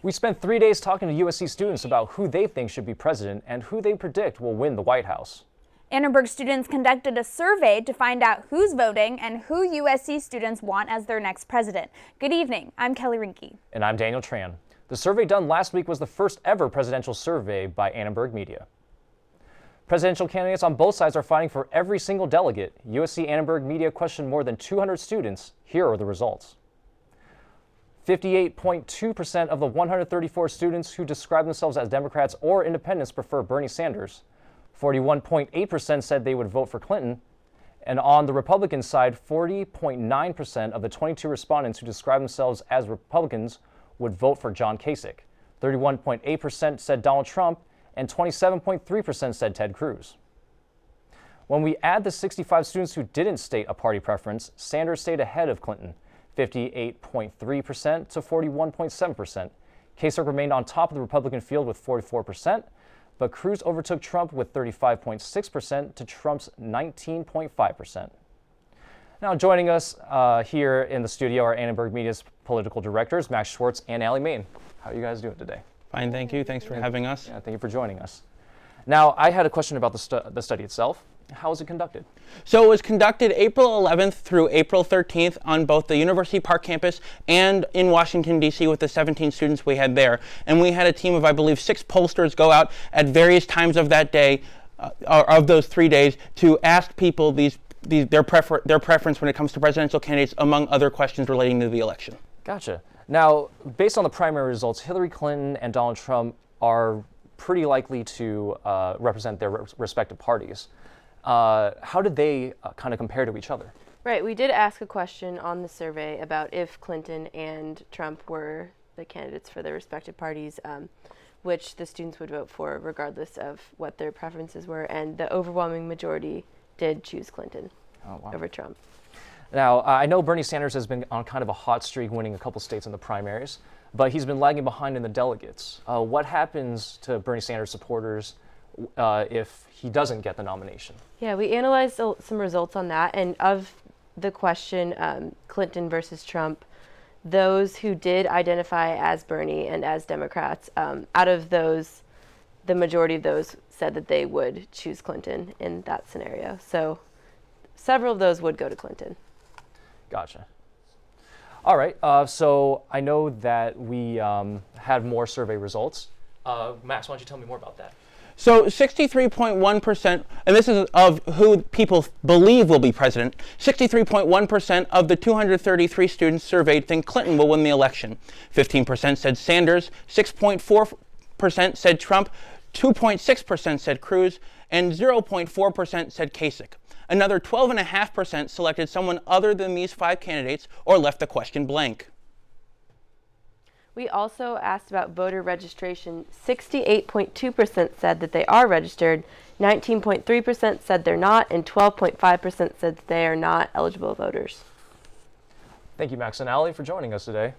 We spent 3 days talking to USC students about who they think should be president and who they predict will win the White House. Annenberg students conducted a survey to find out who's voting and who USC students want as their next president. Good evening, I'm Kelly Rinke. And I'm Daniel Tran. The survey done last week was the first ever presidential survey by Anneberg Media. Presidential candidates on both sides are fighting for every single delegate. USC Anneberg Media questioned more than 200 students. Here are the results. 58.2% of the 134 students who describe themselves as Democrats or independents prefer Bernie Sanders. 41.8% said they would vote for Clinton. And on the Republican side, 40.9% of the 22 respondents who describe themselves as Republicans would vote for John Kasich. 31.8% said Donald Trump, and 27.3% said Ted Cruz. When we add the 65 students who didn't state a party preference, Sanders stayed ahead of Clinton, 58.3% to 41.7%. Kasich remained on top of the Republican field with 44%, but Cruz overtook Trump with 35.6% to Trump's 19.5%. Now joining us here in the studio are Anneberg Media's political directors, Max Schwartz and Allie Main. How are you guys doing today? Fine, thank you. Thanks for having us. Yeah, thank you for joining us. Now, I had a question about the study itself. How was it conducted? So it was conducted April 11th through April 13th on both the University Park campus and in Washington, D.C. with the 17 students we had there. And we had a team of, I believe, 6 pollsters go out at various times of that day, or of those 3 days, to ask people their preference when it comes to presidential candidates, among other questions relating to the election. Gotcha. Now, based on the primary results, Hillary Clinton and Donald Trump are pretty likely to represent their respective parties. How did they kind of compare to each other? Right, we did ask a question on the survey about if Clinton and Trump were the candidates for their respective parties, which the students would vote for regardless of what their preferences were, and the overwhelming majority did choose Clinton over Trump. Now, I know Bernie Sanders has been on kind of a hot streak, winning a couple states in the primaries, but he's been lagging behind in the delegates. What happens to Bernie Sanders supporters if he doesn't get the nomination? Yeah, we analyzed some results on that, and of the question, Clinton versus Trump, those who did identify as Bernie and as Democrats, out of those, the majority of those said that they would choose Clinton in that scenario. So several of those would go to Clinton. Gotcha. All right, so I know that we had more survey results. Max, why don't you tell me more about that? So 63.1%, and this is of who people believe will be president, 63.1% of the 233 students surveyed think Clinton will win the election. 15% said Sanders, 6.4% said Trump, 2.6% said Cruz, and 0.4% said Kasich. Another 12.5% selected someone other than these 5 candidates or left the question blank. We also asked about voter registration. 68.2% said that they are registered, 19.3% said they're not, and 12.5% said that they are not eligible voters. Thank you, Max and Allie, for joining us today.